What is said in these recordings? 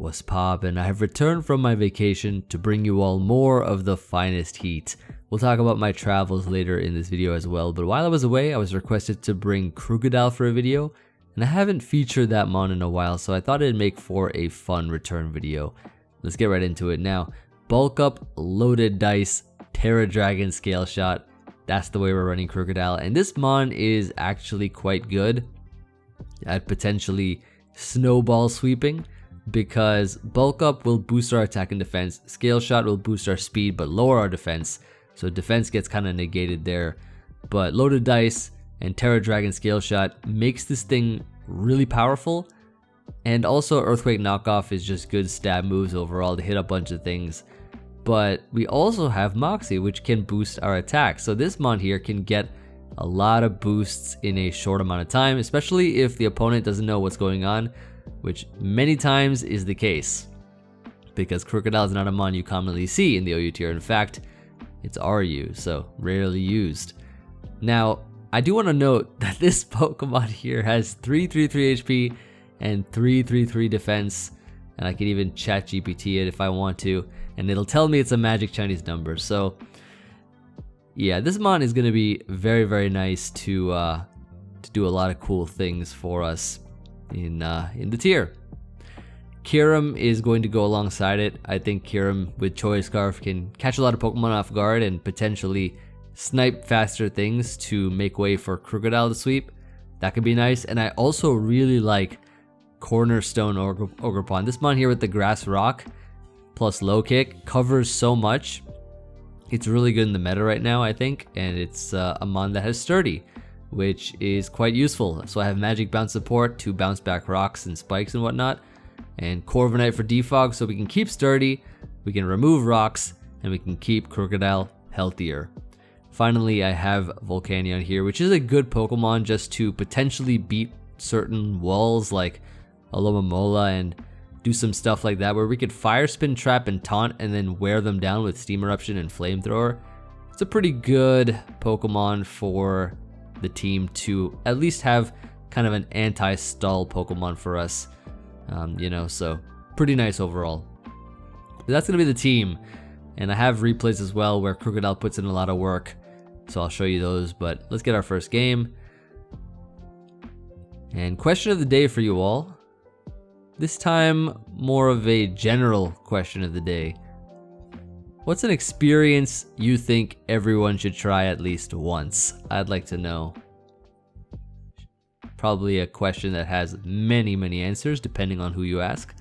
What's poppin'? I have returned from my vacation to bring you all more of the finest heat. We'll talk about my travels later in this video as well, but while I was away, I was requested to bring Krookodile for a video, and I haven't featured that mon in a while, so I thought it'd make for a fun return video. Let's get right into it now. Bulk up, loaded dice, Terra Dragon scale shot. That's the way we're running Krookodile, and this mon is actually quite good at potentially snowball sweeping, because bulk up will boost our attack and defense, scale shot will boost our speed but lower our defense, so defense gets kind of negated there. But loaded dice and Terra Dragon scale shot makes this thing really powerful, and also earthquake knockoff is just good stab moves overall to hit a bunch of things. But we also have Moxie, which can boost our attack, so this mon here can get a lot of boosts in a short amount of time, especially if the opponent doesn't know what's going on, which many times is the case, because Krookodile is not a mon you commonly see in the OU tier. In fact, it's RU, so rarely used. Now, I do want to note that this Pokemon here has 333 HP and 333 defense, and I can even chat GPT it if I want to, and it'll tell me it's a magic Chinese number. So yeah, this mon is going to be very, very nice to do a lot of cool things for us in the tier. Kyurem is going to go alongside it. I think Kyurem with Choice Scarf can catch a lot of Pokemon off guard and potentially snipe faster things to make way for Krookodile to sweep. That could be nice. And I also really like Cornerstone Ogerpon. This mon here with the Grass Rock plus low kick covers so much. It's really good in the meta right now, I think, and it's a mon that has Sturdy, which is quite useful. So I have Magic Bounce support to bounce back rocks and spikes and whatnot, and Corviknight for defog, so we can keep Sturdy, we can remove rocks, and we can keep Krookodile healthier. Finally, I have Volcanion here, which is a good Pokemon just to potentially beat certain walls like Alomomola and do some stuff like that, where we could Fire Spin, Trap, and Taunt and then wear them down with Steam Eruption and Flamethrower. It's a pretty good Pokemon for the team to at least have kind of an anti-stall Pokemon for us, you know, so pretty nice overall. But that's gonna be the team, and I have replays as well where Krookodile puts in a lot of work, so I'll show you those. But let's get our first game. And question of the day for you all. This time, more of a general question of the day. What's an experience you think everyone should try at least once? I'd like to know. Probably a question that has many, many answers depending on who you ask.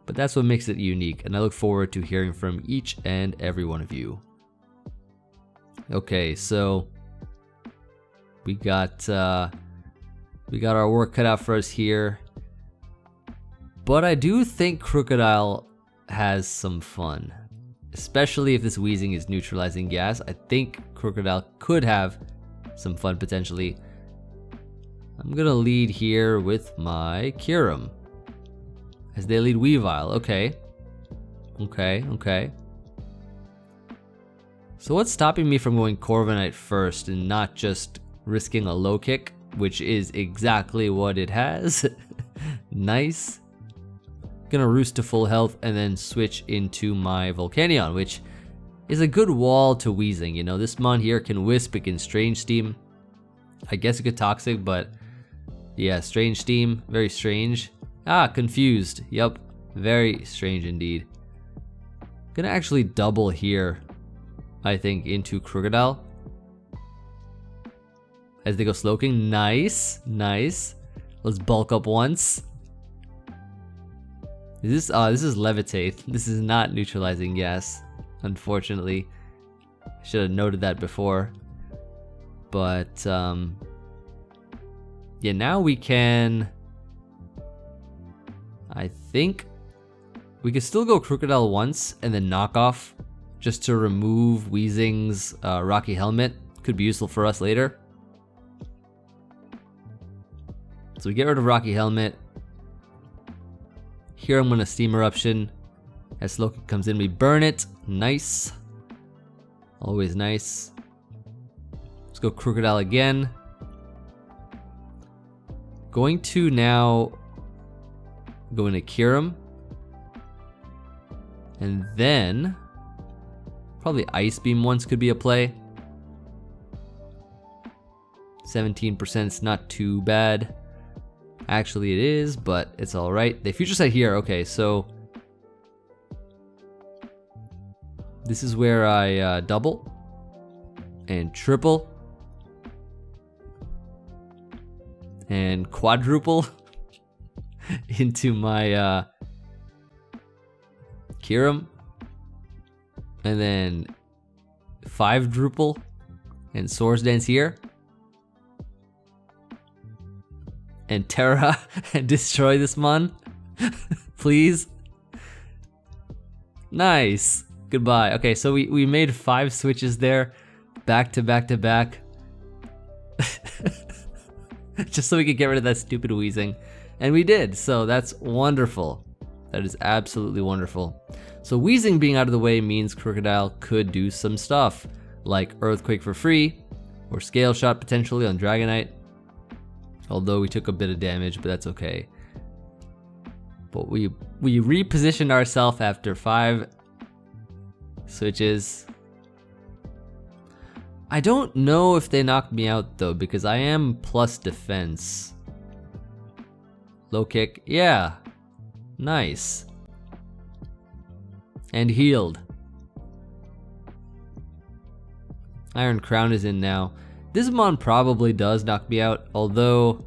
But that's what makes it unique, and I look forward to hearing from each and every one of you. Okay, so we got our work cut out for us here. But I do think Krookodile has some fun, especially if this wheezing is neutralizing gas. I think Krookodile could have some fun potentially. I'm gonna lead here with my Kyurem, as they lead Weavile. Okay. So what's stopping me from going Corviknight first and not just risking a low kick, which is exactly what it has? Nice. Gonna roost to full health and then switch into my Volcanion, which is a good wall to wheezing. You know, this mon here can wisp, it can strange steam. I guess it could toxic, but yeah, strange steam, very strange. Confused. Yep, very strange indeed. Gonna actually double here, I think, into Krookodile as they go Slowking. Nice. Let's bulk up once. This is Levitate. This is not neutralizing gas, unfortunately. I should have noted that before. But yeah, now we can, I think we could still go Krookodile once and then knock off just to remove Weezing's Rocky Helmet. Could be useful for us later. So we get rid of Rocky Helmet. Here I'm gonna Steam Eruption. As Slowking comes in, we burn it. Nice. Always nice. Let's go Krookodile again. Going to now Go into Kyurem. And then probably Ice Beam once could be a play. 17% is not too bad. Actually it is, but it's alright. They future sight here. Okay, so this is where I double and triple and quadruple into my Kyurem, and then 5-druple and Swords Dance here, and Terra and destroy this mon. Please. Nice. Goodbye. Okay, so we made 5 switches there, back to back to back. Just so we could get rid of that stupid wheezing. And we did, so that's wonderful. That is absolutely wonderful. So wheezing being out of the way means Krookodile could do some stuff, like Earthquake for free, or Scale Shot potentially on Dragonite. Although we took a bit of damage, but that's okay. But we repositioned ourselves after 5 switches. I don't know if they knocked me out though, because I am plus defense. Low kick, yeah. Nice. And healed. Iron Crown is in now. This mon probably does knock me out, although...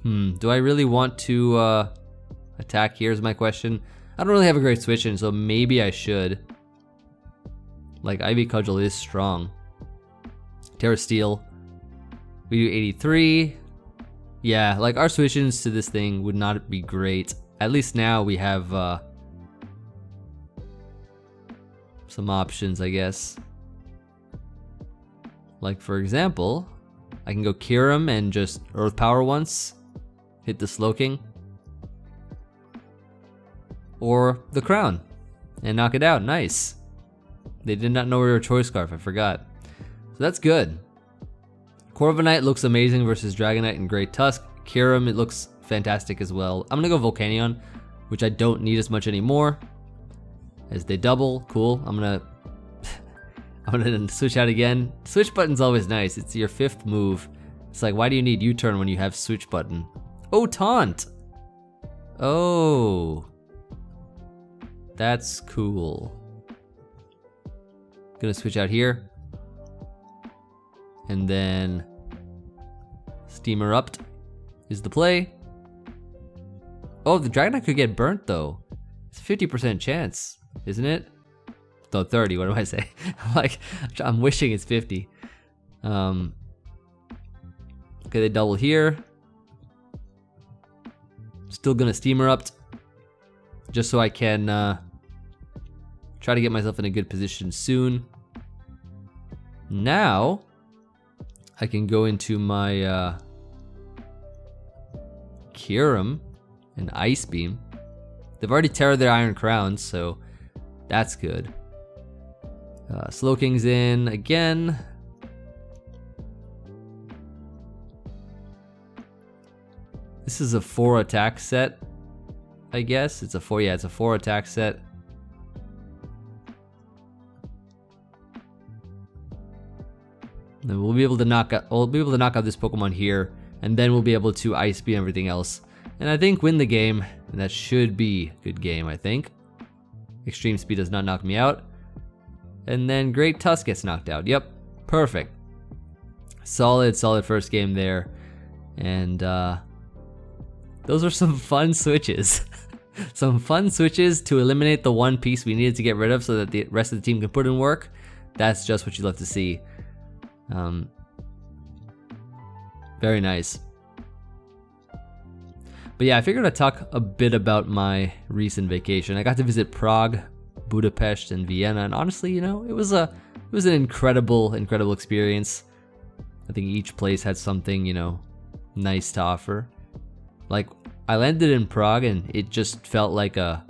do I really want to attack here is my question. I don't really have a great switch in, so maybe I should. Like, Ivy Cudgel is strong. Terra Steel. We do 83. Yeah, like our switch-ins to this thing would not be great. At least now we have some options, I guess. Like for example, I can go Kyurem and just Earth Power once. Hit the Slowking. Or the Crown. And knock it out, nice. They did not know we were Choice Scarf, I forgot. So that's good. Corviknight looks amazing versus Dragonite and Great Tusk. Kyurem, it looks fantastic as well. I'm gonna go Volcanion, which I don't need as much anymore. As they double, cool. I'm gonna switch out again. Switch button's always nice. It's your 5th move. It's like, why do you need U-turn when you have switch button? Oh, taunt! Oh. That's cool. Gonna switch out here. And then Steam Erupt is the play. Oh, the Dragonite could get burnt though. It's a 50% chance, isn't it? No, 30, what do I say? I'm wishing it's 50. Okay, they double here. Still gonna Steam Erupt. Just so I can try to get myself in a good position soon. Now, I can go into my Kyurem and Ice Beam. They've already teared their Iron Crowns, so that's good. Slowking's in again. This is a 4 attack set, I guess. It's a 4, yeah, it's a 4 attack set. And we'll be able to knock out this Pokemon here, and then we'll be able to Ice Beam everything else. And I think win the game, and that should be a good game, I think. Extreme Speed does not knock me out. And then Great Tusk gets knocked out. Yep, perfect. Solid first game there. And those are some fun switches. Some fun switches to eliminate the one piece we needed to get rid of so that the rest of the team can put in work. That's just what you love to see. Very nice. But yeah, I figured I'd talk a bit about my recent vacation. I got to visit Prague, Budapest, and Vienna, and honestly, you know, it was an incredible experience. I think each place had something, you know, nice to offer. Like, I landed in Prague and it just felt like a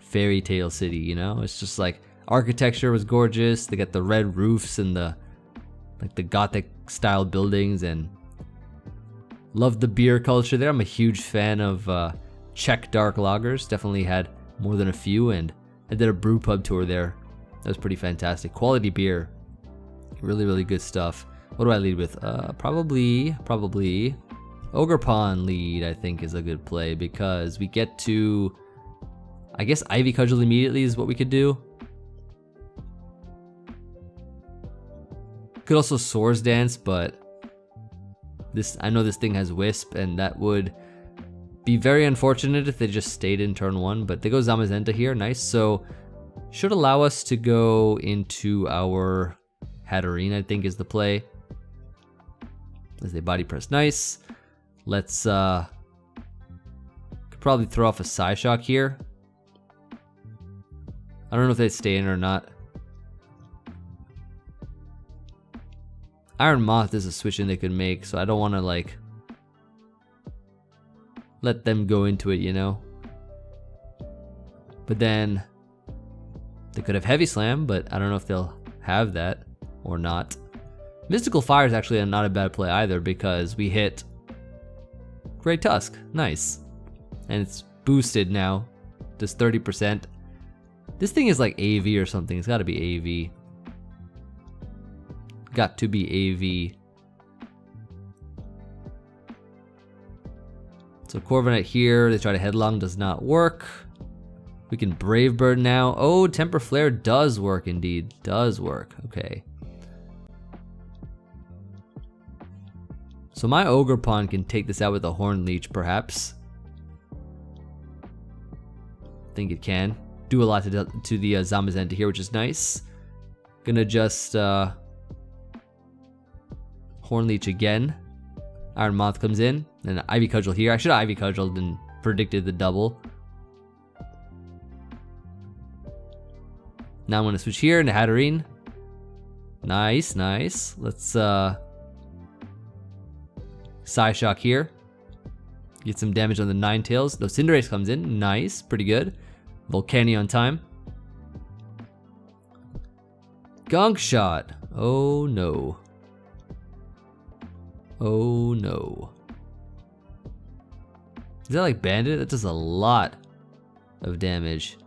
fairy tale city, you know? It's just like, architecture was gorgeous. They got the red roofs and the Gothic style buildings, and Love the beer culture there. I'm a huge fan of Czech dark lagers. Definitely had more than a few, and I did a brew pub tour there. That was pretty fantastic. Quality beer. Really, really good stuff. What do I lead with? Probably Ogerpon lead, I think, is a good play because we get to, I guess, Ivy Cudgel immediately is what we could do. Could also Swords Dance, but this, I know this thing has Wisp, and that would be very unfortunate if they just stayed in turn 1, but they go Zamazenta here, nice. So should allow us to go into our Hatterene, I think is the play. As they body press, nice. Let's could probably throw off a Psyshock here. I don't know if they stay in or not. Iron Moth is a switch in they could make, so I don't want to like let them go into it, you know. But then they could have Heavy Slam, but I don't know if they'll have that or not. Mystical Fire is actually not a bad play either because we hit Great Tusk, nice. And it's boosted now, just 30%. This thing is like AV or something, it's gotta be AV. Got to be AV. So Corviknight here, they try to Headlong, does not work. We can Brave Bird now. Oh, Temper Flare does work indeed, does work, okay. So my Ogerpon can take this out with a Horn Leech perhaps. Think it can. Do a lot to the Zamazenta here, which is nice. Gonna just Horn Leech again. Iron Moth comes in, and Ivy Cudgel here. I should have Ivy Cudgeled and predicted the double. Now I'm gonna switch here into Hatterene. Nice, nice. Let's Psyshock here. Get some damage on the Ninetales. No, Cinderace comes in. Nice, pretty good. Volcanion time. Gunk Shot. Oh no. Oh no. Is that like Bandit? That does a lot of damage.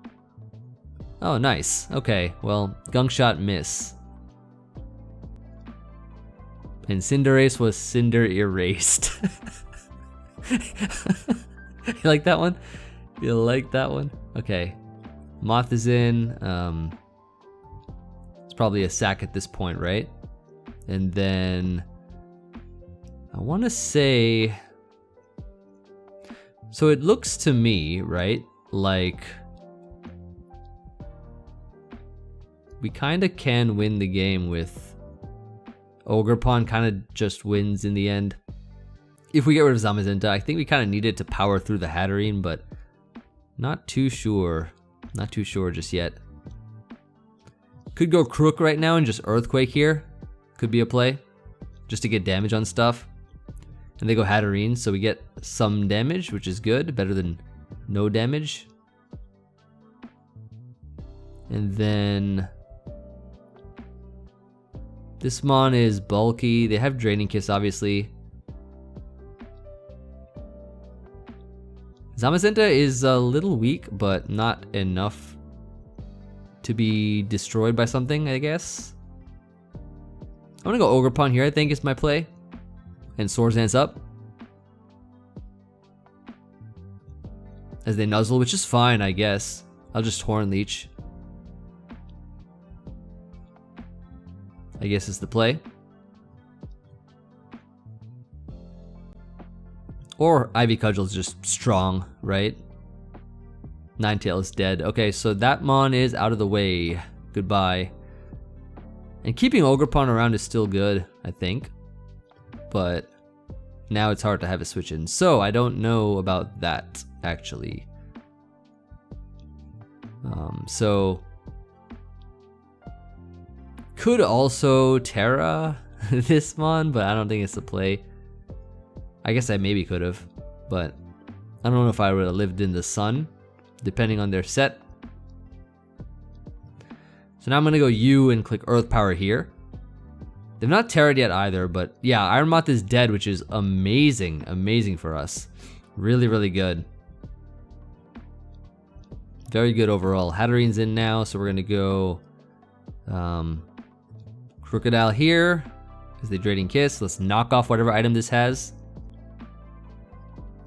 Oh, nice. Okay, well, Gunk Shot miss. And Cinderace was Cinder Erased. You like that one? You like that one? Okay. Moth is in. It's probably a sack at this point, right? And then I want to say, so it looks to me, right, like we kind of can win the game with Ogerpon, kind of just wins in the end. If we get rid of Zamazenta, I think we kind of needed to power through the Hatterene, but not too sure. Not too sure just yet. Could go Krook right now and just Earthquake here. Could be a play, just to get damage on stuff. And they go Hatterene, so we get some damage, which is good, better than no damage. And then this Mon is bulky. They have Draining Kiss, obviously. Zamazenta is a little weak, but not enough to be destroyed by something, I guess. I'm gonna go Ogerpon here, I think is my play. And Swords Dance up. As they nuzzle, which is fine, I guess. I'll just Horn Leech. I guess is the play. Or Ivy Cudgel's just strong, right? Ninetale is dead. Okay, so that Mon is out of the way. Goodbye. And keeping Ogerpon around is still good, I think. But now it's hard to have a switch in. So I don't know about that, actually. So could also Terra this Mon, but I don't think it's the play. I guess I maybe could have, but I don't know if I would have lived in the sun, depending on their set. So now I'm gonna go U and click Earth Power here. They've not terrored yet either, but yeah, Iron Moth is dead, which is amazing. Amazing for us. Really, really good. Very good overall. Hatterene's in now, so we're gonna go Krookodile here. Is the Draining Kiss. Let's knock off whatever item this has.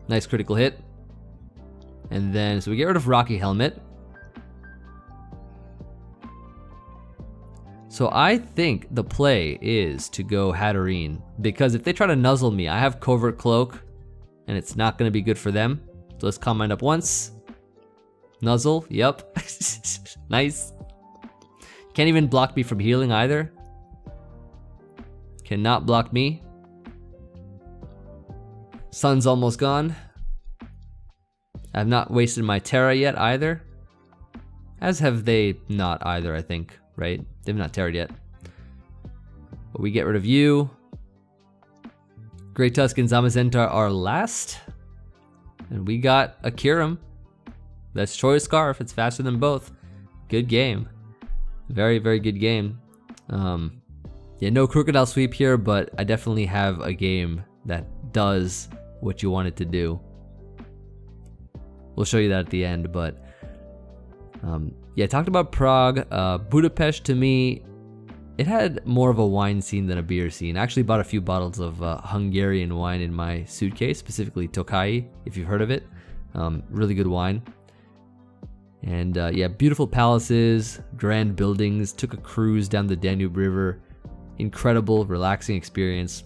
Nice critical hit. And then, so we get rid of Rocky Helmet. So I think the play is to go Hatterene, because if they try to nuzzle me, I have Covert Cloak, and it's not gonna be good for them. So let's calm mind up once. Nuzzle, yep. Nice. Can't even block me from healing either. Cannot block me. Sun's almost gone. I've not wasted my Terra yet either. As have they not either, I think, right? They've not terrored yet. But we get rid of you. Great Tusk and Zamazenta are last. And we got a Kyurem. That's Troy's Scarf. It's faster than both. Good game. Very, very good game. Yeah, no Krookodile sweep here, but I definitely have a game that does what you want it to do. We'll show you that at the end, but yeah, talked about Prague. Budapest, to me, it had more of a wine scene than a beer scene. I actually bought a few bottles of Hungarian wine in my suitcase, specifically Tokai, if you've heard of it. Really good wine. And yeah, beautiful palaces, grand buildings. Took a cruise down the Danube River. Incredible, relaxing experience.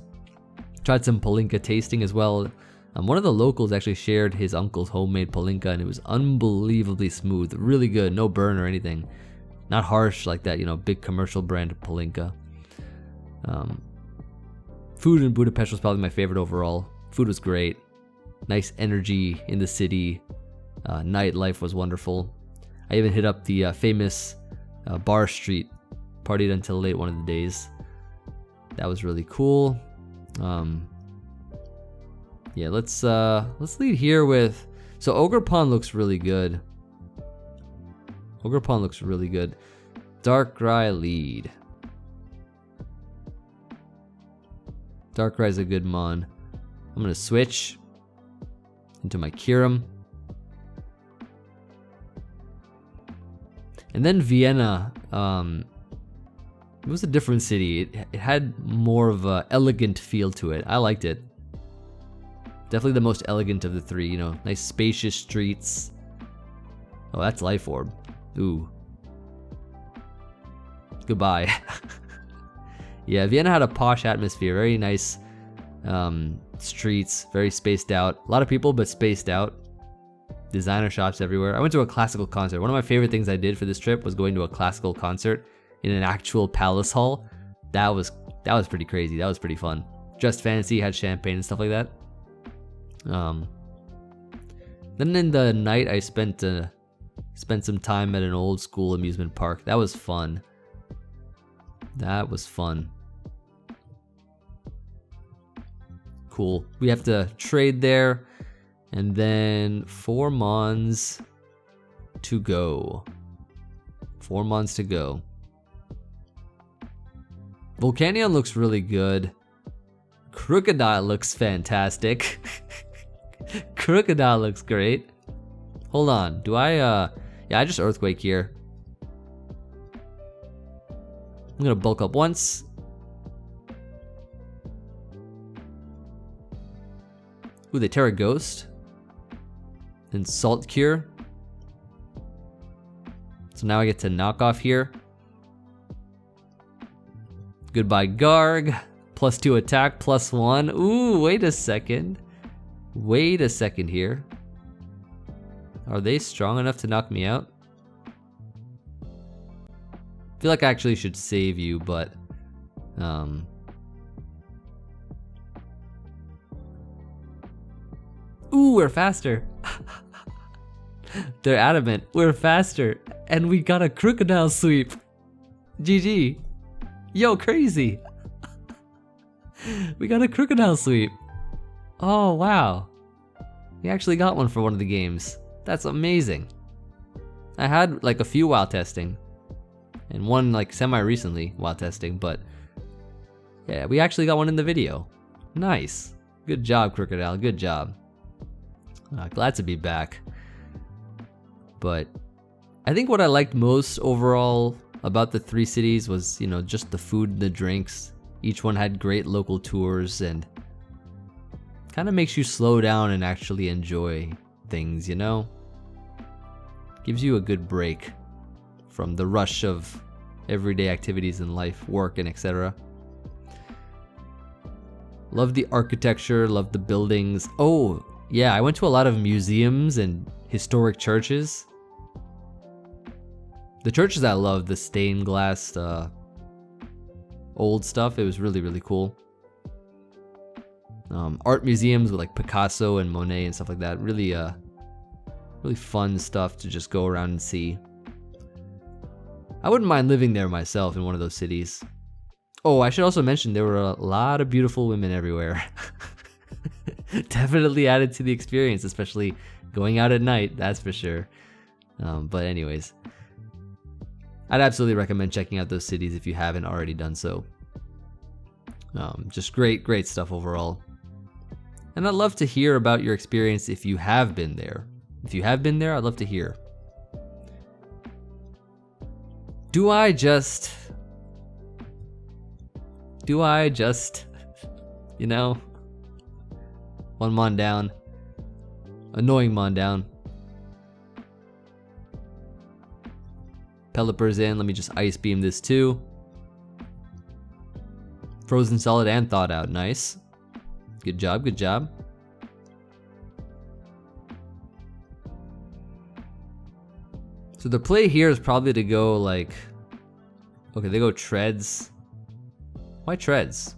Tried some Palinka tasting as well. One of the locals actually shared his uncle's homemade Palinka, and it was unbelievably smooth. Really good, no burn or anything. Not harsh like that, you know, big commercial brand Palinka. Food in Budapest was probably my favorite overall. Food was great. Nice energy in the city. Nightlife was wonderful. I even hit up the famous bar street. Partied until late one of the days. That was really cool. Yeah, let's lead here with, so Ogerpon looks really good. Ogerpon looks really good. Darkrai lead. Darkrai's a good mon. I'm gonna switch into my Kyurem. And then Vienna, it was a different city. It had more of a elegant feel to it. I liked it. Definitely the most elegant of the three, you know, nice spacious streets. Oh, that's Life Orb. Ooh. Goodbye. Yeah, Vienna had a posh atmosphere, very nice streets, very spaced out. A lot of people, but spaced out. Designer shops everywhere. I went to a classical concert. One of my favorite things I did for this trip was going to a classical concert in an actual palace hall. That was pretty crazy. That was pretty fun. Just fancy, had champagne and stuff like that. Then in the night, I spent some time at an old school amusement park. That was fun. That was fun. Cool. We have to trade there, and then 4 mons to go. 4 mons to go. Volcanion looks really good. Krookodile looks fantastic. Krookodile looks great. Hold on, do I, yeah, I just Earthquake here. I'm gonna bulk up once. Ooh, they Terra Ghost. And Salt Cure. So now I get to knock off here. Goodbye Garg. +2 attack, +1. Ooh, wait a second. Wait a second here. Are they strong enough to knock me out? I feel like I actually should save you, but ooh, we're faster. They're adamant. We're faster. And we got a Krookodile sweep. GG. Yo, crazy. We got a Krookodile sweep. Oh, wow. We actually got one for one of the games. That's amazing. I had like a few while testing. And one like semi-recently while testing, but Yeah, we actually got one in the video. Nice. Good job, Krookodile. Good job. Glad to be back. But I think what I liked most overall about the 3 cities was, you know, just the food and the drinks. Each one had great local tours and kind of makes you slow down and actually enjoy things, you know? Gives you a good break from the rush of everyday activities in life, work, and etc. Love the architecture, love the buildings. Oh, yeah, I went to a lot of museums and historic churches. The churches I love, the stained glass old stuff, it was really, really cool. Art museums with like Picasso and Monet and stuff like that. Really, really fun stuff to just go around and see. I wouldn't mind living there myself in one of those cities. Oh, I should also mention there were a lot of beautiful women everywhere. Definitely added to the experience, especially going out at night, that's for sure. But anyways, I'd absolutely recommend checking out those cities if you haven't already done so. Just great stuff overall. And I'd love to hear about your experience if you have been there. If you have been there, I'd love to hear. Do I just, you know, one mon down, annoying mon down. Pelipper's in, let me just ice beam this too. Frozen solid and thawed out, nice. Good job, good job. So the play here is probably to go like, okay, they go treads. Why treads?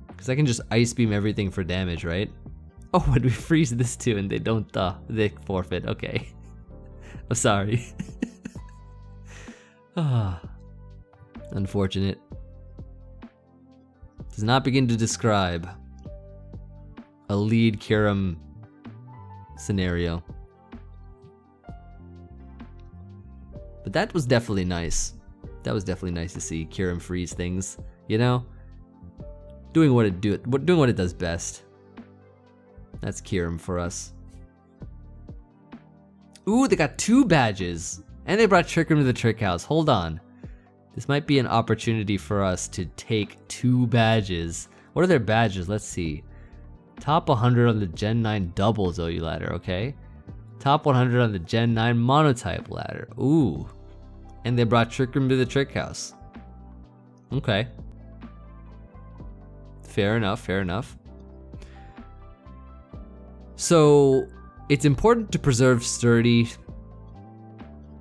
Because I can just ice beam everything for damage, right? Oh, and we freeze this too and they don't, they forfeit, okay. I'm sorry. Ah, unfortunate. Does not begin to describe a lead Kyurem scenario. But that was definitely nice. That was definitely nice to see Kyurem freeze things, you know? Doing what it does best. That's Kyurem for us. Ooh, they got 2 badges. And they brought Trick Room to the Trick House. Hold on. This might be an opportunity for us to take 2 badges. What are their badges? Let's see. Top 100 on the Gen 9 doubles OU ladder, okay? Top 100 on the Gen 9 monotype ladder. Ooh. And they brought Trick Room to the Trick House. Okay. Fair enough, fair enough. So, it's important to preserve sturdy,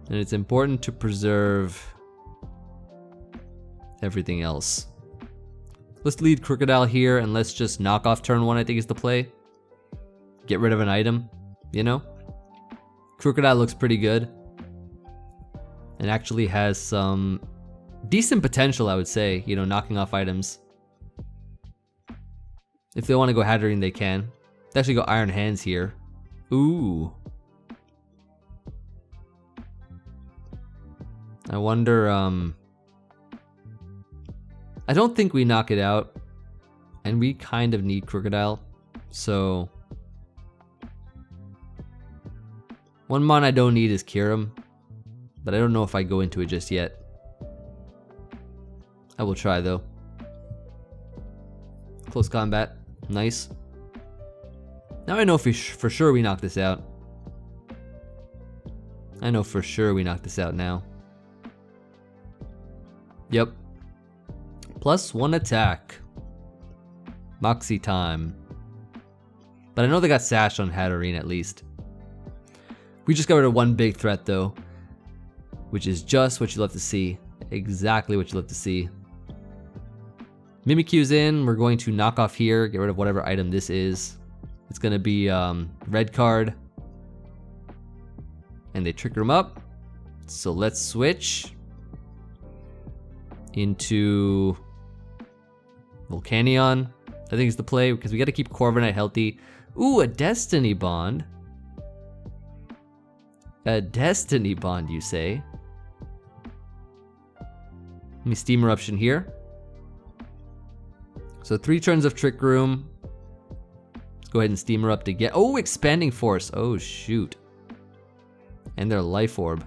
and it's important to preserve everything else. Let's lead Krookodile here, and let's just knock off turn 1, I think is the play. Get rid of an item, you know? Krookodile looks pretty good. And actually has some decent potential, I would say, you know, knocking off items. If they want to go Hatterene, they can. They actually go Iron Hands here. Ooh. I wonder, I don't think we knock it out. And we kind of need Krookodile. So one mon I don't need is Kyurem. But I don't know if I go into it just yet. I will try though. Close combat. Nice. Now I know for sure we knock this out. I know for sure we knock this out now. Yep. +1 attack. Moxie time. But I know they got Sash on Hatterene at least. We just got rid of 1 big threat though. Which is just what you love to see. Exactly what you love to see. Mimikyu's in. We're going to knock off here. Get rid of whatever item this is. It's going to be red card. And they Trick Room up. So let's switch into Volcanion. I think it's the play because we got to keep Corviknight healthy. Ooh, a Destiny Bond. A Destiny Bond, you say? Let me Steam Eruption here. So 3 turns of Trick Room. Let's go ahead and steam her up to get. Oh, Expanding Force. Oh, shoot. And their Life Orb.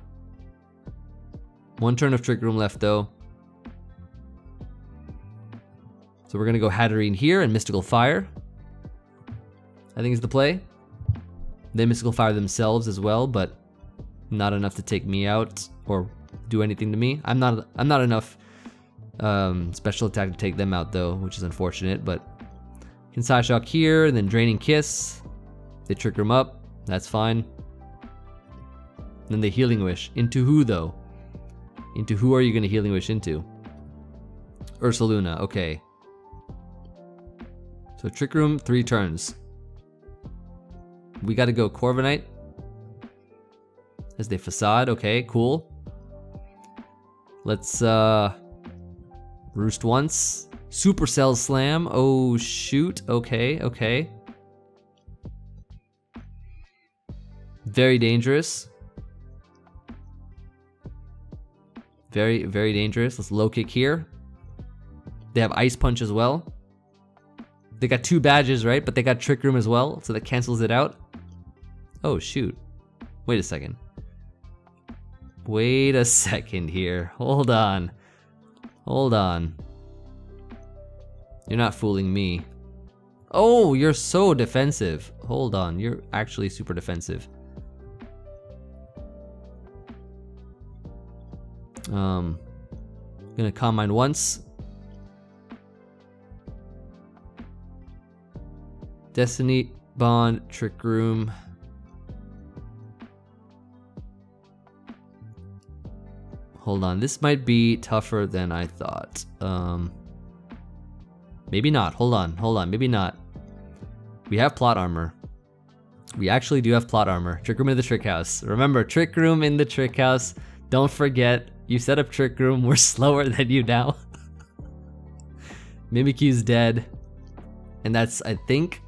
1 turn of Trick Room left, though. So we're going to go Hatterene here and Mystical Fire. I think is the play. They Mystical Fire themselves as well, but not enough to take me out or do anything to me. I'm not enough special attack to take them out though, which is unfortunate, but can Psyshock here and then Draining Kiss. They Trick Room up, that's fine. Then they Healing Wish. Into who though? Into who are you gonna Healing Wish into? Ursaluna, okay. So Trick Room, 3 turns. We gotta go Corviknight. As they Facade, okay, cool. Let's Roost once. Supercell Slam, oh shoot, okay, okay. Very dangerous. Very, very dangerous. Let's Low Kick here. They have Ice Punch as well. They got 2 badges, right? But they got Trick Room as well, so that cancels it out. Oh shoot. Wait a second. Wait a second here. Hold on. Hold on. You're not fooling me. Oh, you're so defensive. Hold on, you're actually super defensive. Gonna Calm Mind once. Destiny Bond, Trick Room. Hold on, this might be tougher than I thought. Maybe not. Hold on, maybe not. We have Plot Armor. We actually do have Plot Armor. Trick Room in the Trick House. Remember, Trick Room in the Trick House. Don't forget, you set up Trick Room. We're slower than you now. Mimikyu's dead. And that's, I think,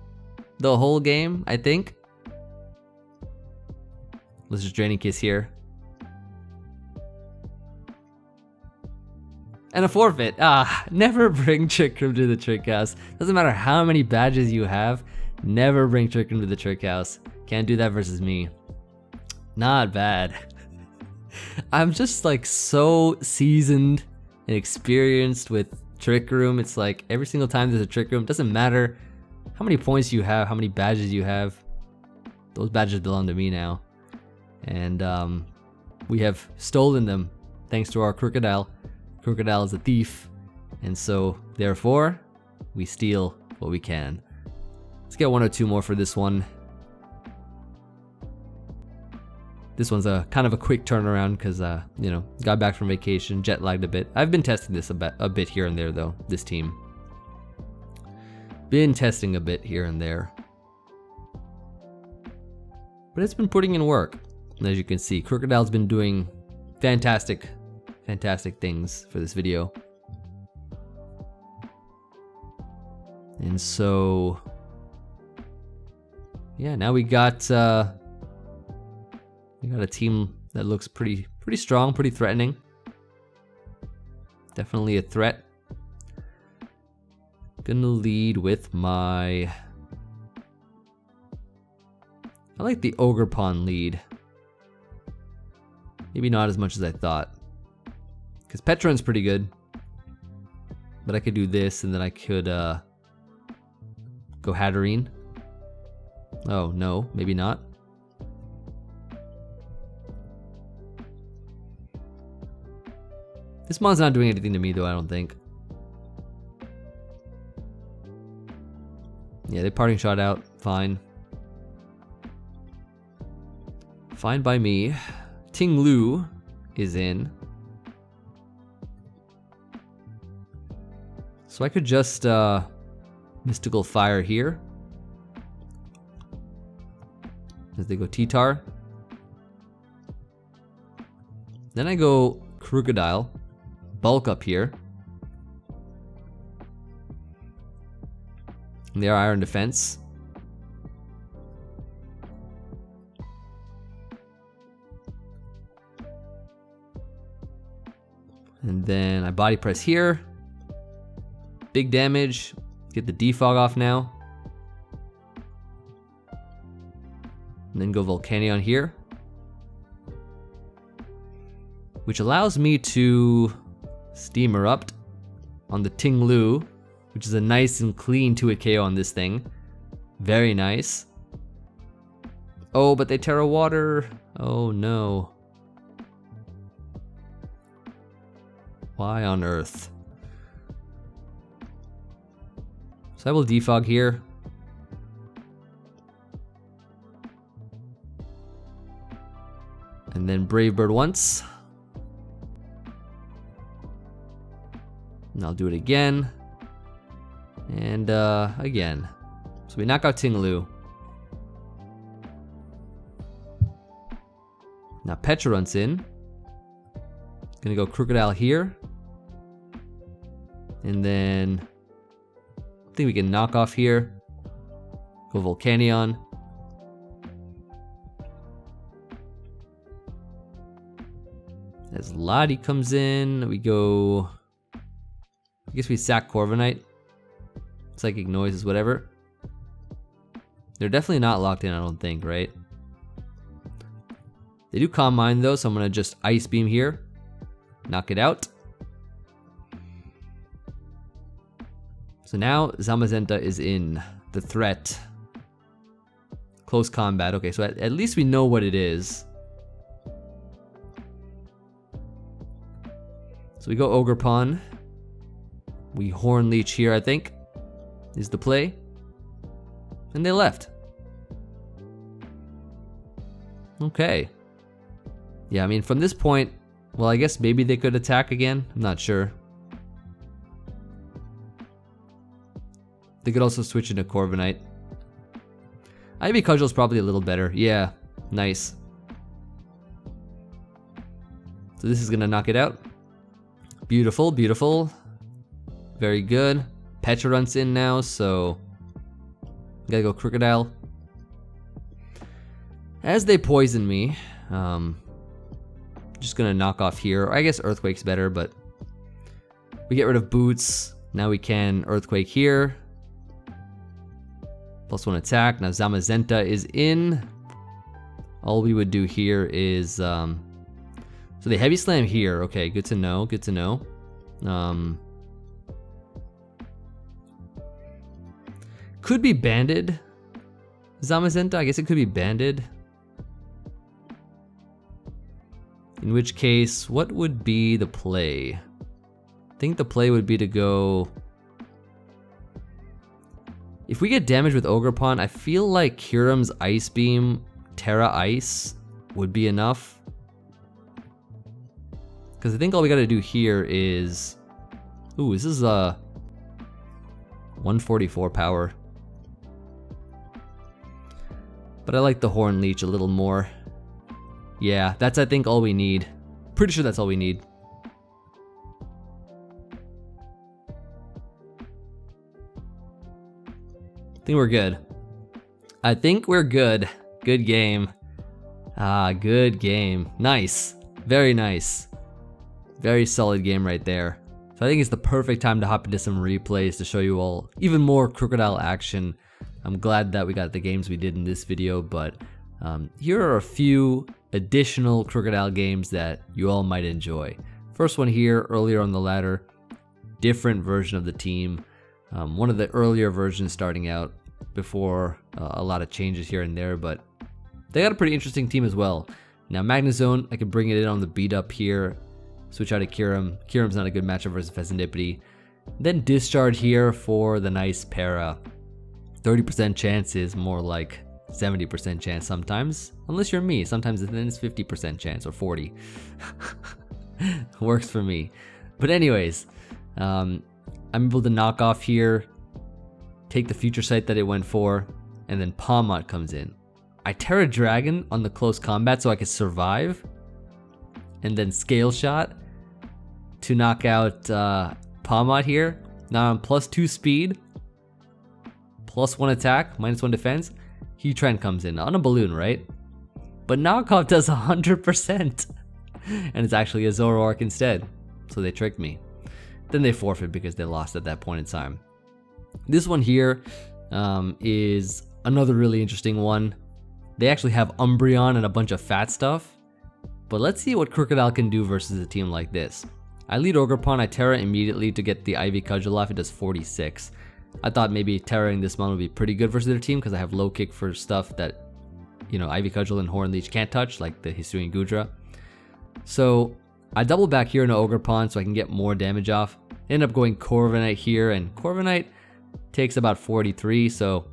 the whole game, I think. Let's just Draining Kiss here. And a forfeit. Ah, never bring Trick Room to the Trick House. Doesn't matter how many badges you have, never bring Trick Room to the Trick House. Can't do that versus me. Not bad. I'm just like so seasoned and experienced with Trick Room. It's like every single time there's a Trick Room, doesn't matter how many points you have, how many badges you have. Those badges belong to me now. And we have stolen them thanks to our Krookodile. Krookodile is a thief, and so therefore we steal what we can. Let's get 1 or 2 more for this one. This one's a kind of a quick turnaround because you know, got back from vacation, jet lagged a bit. I've been testing this a bit here and there though. This team been testing a bit here and there, but it's been putting in work. And as you can see, Krookodile's been doing fantastic things for this video. And so yeah, now we got a team that looks pretty strong, pretty threatening. Definitely a threat. Gonna lead with my, I like the Ogerpon lead. Maybe not as much as I thought. Because Petron's pretty good. But I could do this and then I could go Hatterene. Oh no, maybe not. This mon's not doing anything to me though, I don't think. Yeah, they Parting Shot out, fine. Fine by me. Ting Lu is in. So I could just Mystical Fire here. As they go T-Tar. Then I go Krookodile. Bulk up here. And they are Iron Defense. And then I Body Press here. Big damage. Get the defog off now. And then go Volcanion here. Which allows me to Steam Erupt on the Ting-Lu, which is a nice and clean 2-hit KO on this thing. Very nice. Oh, but they Terra Water. Oh no. Why on earth? So I will defog here. And then Brave Bird once. And I'll do it again. And again. So we knock out Ting-Lu. Now Petra runs in. Gonna go Krookodile here. And then I think we can knock off here. Go Volcanion. As Lottie comes in, we go... I guess we sack Corviknight. Psychic noises, whatever. They're definitely not locked in, I don't think, right? They do Calm Mind though, so I'm gonna just Ice Beam here. Knock it out. So now Zamazenta is in. The threat. Close combat. Okay, so at least we know what it is. So we go Ogerpon. We Horn Leech here, I think, is the play. And they left. Okay. Yeah, I mean, from this point, well, I guess maybe they could attack again. I'm not sure. They could also switch into Corviknight. Ivy Cudgel's probably a little better. Yeah, nice. So this is gonna knock it out. Beautiful, beautiful. Very good. Petra runs in now, so gotta go Krookodile. As they poison me, just gonna knock off here. I guess Earthquake's better, but we get rid of Boots. Now we can Earthquake here. +1 attack. Now Zamazenta is in. All we would do here is, so they Heavy Slam here. Okay, good to know, good to know. Could be Banded. Zamazenta, I guess it could be Banded. In which case, what would be the play? I think the play would be to go... If we get damage with Ogerpon, I feel like Kyurem's Ice Beam, Terra Ice would be enough. Because I think all we gotta do here is... Ooh, this is 144 power. But I like the Horn Leech a little more. Yeah, that's I think all we need. Pretty sure that's all we need. I think we're good. I think we're good. Good game. Ah, good game. Nice. Very nice. Very solid game right there. So I think it's the perfect time to hop into some replays to show you all even more Krookodile action. I'm glad that we got the games we did in this video, but here are a few additional Krookodile games that you all might enjoy. First one here, earlier on the ladder, different version of the team. One of the earlier versions starting out before a lot of changes here and there, but they got a pretty interesting team as well. Now Magnezone, I can bring it in on the beat up here, switch out to Kyurem. Kyurem's not a good matchup versus Pheasantipity. Then Discharge here for the nice para. 30% chance is more like 70% chance sometimes, unless you're me. Sometimes then it's 50% chance or 40. Works for me. But anyways, I'm able to knock off here, take the Future Sight that it went for, and then Palmot comes in. I Terra Dragon on the close combat so I could survive, and then Scale Shot to knock out Palmot here. Now I'm +2 speed, +1 attack, -1 defense. Heatran comes in on a balloon, right? But knockoff does 100%, and it's actually a Zoroark instead. So they tricked me. Then they forfeit because they lost at that point in time. This one here is another really interesting one. They actually have Umbreon and a bunch of fat stuff. But let's see what Krookodile can do versus a team like this. I lead Ogerpon, I Terra immediately to get the Ivy Cudgel off. It does 46. I thought maybe Terraing this mon would be pretty good versus their team because I have low kick for stuff that, you know, Ivy Cudgel and Horn Leech can't touch, like the Hisuian Gudra. So I double back here into Ogerpon so I can get more damage off. End up going Corviknight here, and Corviknight takes about 43, so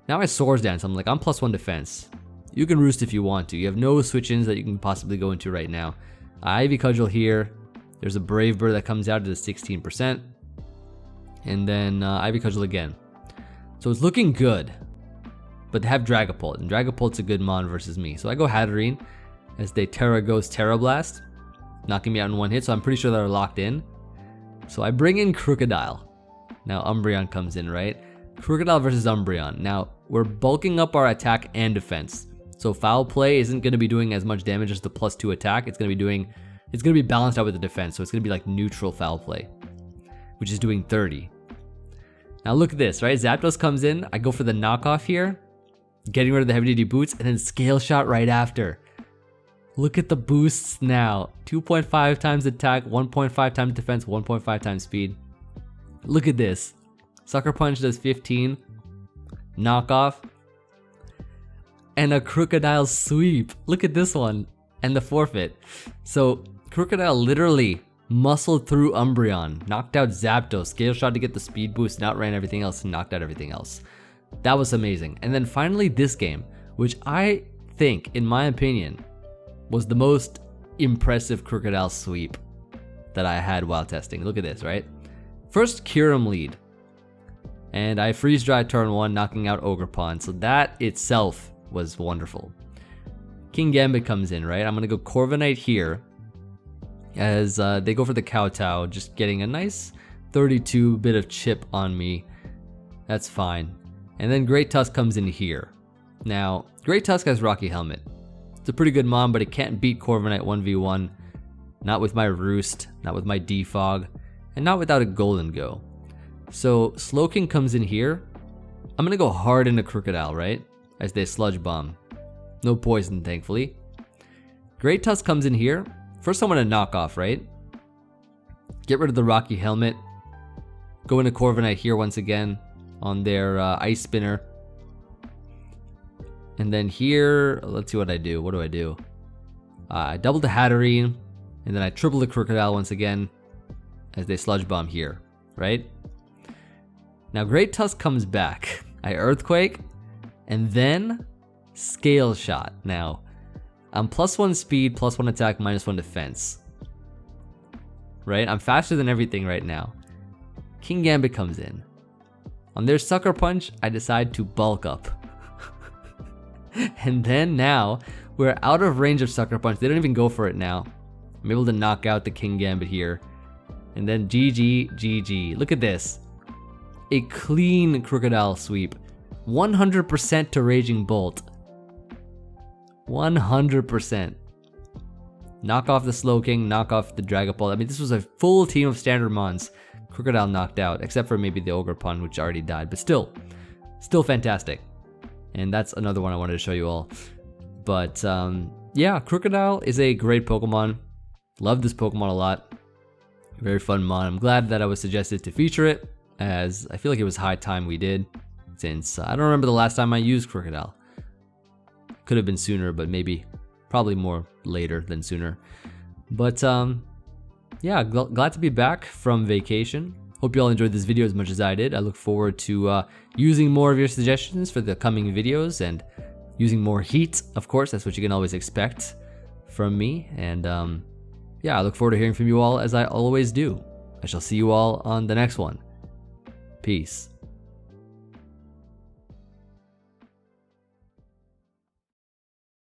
now I Swords Dance. I'm like, I'm +1 defense. You can roost if you want to. You have no switch-ins that you can possibly go into right now. Ivy Cudgel here. There's a Brave Bird that comes out at a 16%. And then Ivy Cudgel again. So it's looking good. But they have Dragapult, and Dragapult's a good mon versus me. So I go Hatterene as they Terra goes Terra Blast, knocking me out in one hit, so I'm pretty sure they're locked in. So I bring in Krookodile. Now Umbreon comes in, right? Krookodile versus Umbreon. Now we're bulking up our attack and defense. So Foul Play isn't going to be doing as much damage as the +2 attack. It's going to be balanced out with the defense. So it's going to be like neutral Foul Play, which is doing 30. Now look at this, right? Zapdos comes in. I go for the knockoff here, getting rid of the heavy duty boots, and then Scale Shot right after. Look at the boosts now. 2.5 times attack, 1.5 times defense, 1.5 times speed. Look at this. Sucker Punch does 15. Knockoff. And a Krookodile sweep. Look at this one. And the forfeit. So Krookodile literally muscled through Umbreon, knocked out Zapdos, Scale Shot to get the speed boost, and outran everything else and knocked out everything else. That was amazing. And then finally this game, which I think, in my opinion, was the most impressive Krookodile sweep that I had while testing. Look at this, right? First Kyurem lead. And I Freeze Dry turn 1, knocking out Ogerpon. So that itself was wonderful. King Gambit comes in, right? I'm going to go Corviknight here as they go for the Kowtow, just getting a nice 32 bit of chip on me. That's fine. And then Great Tusk comes in here. Now, Great Tusk has Rocky Helmet. It's a pretty good mon, but it can't beat Corviknight 1v1. Not with my Roost, not with my Defog, and not without a Golden Go. So Slowking comes in here. I'm gonna go hard into Krookodile, right? As they Sludge Bomb. No poison, thankfully. Great Tusk comes in here. First I'm gonna knock off, right? Get rid of the Rocky Helmet. Go into Corviknight here once again on their Ice Spinner. And then here, let's see what I do. What do I do? I double the Hatterene, and then I triple the Krookodile once again as they Sludge Bomb here, right? Now Great Tusk comes back. I Earthquake, and then Scale Shot. Now, I'm +1 speed, +1 attack, -1 defense. Right? I'm faster than everything right now. King Gambit comes in. On their Sucker Punch, I decide to bulk up. And then now, we're out of range of Sucker Punch. They don't even go for it now. I'm able to knock out the King Gambit here. And then GG, GG. Look at this. A clean Krookodile sweep. 100% to Raging Bolt. 100%. Knock off the Slowking, knock off the Dragapult. I mean, this was a full team of standard mons. Krookodile knocked out, except for maybe the Ogerpon, which already died. But still fantastic. And that's another one I wanted to show you all. But yeah, Krookodile is a great Pokemon. Love this Pokemon a lot. Very fun mon. I'm glad that I was suggested to feature it, as I feel like it was high time we did, since I don't remember the last time I used Krookodile. Could have been sooner, but probably more later than sooner. But yeah, glad to be back from vacation. Hope you all enjoyed this video as much as I did. I look forward to using more of your suggestions for the coming videos and using more heat, of course. That's what you can always expect from me. And yeah, I look forward to hearing from you all as I always do. I shall see you all on the next one. Peace.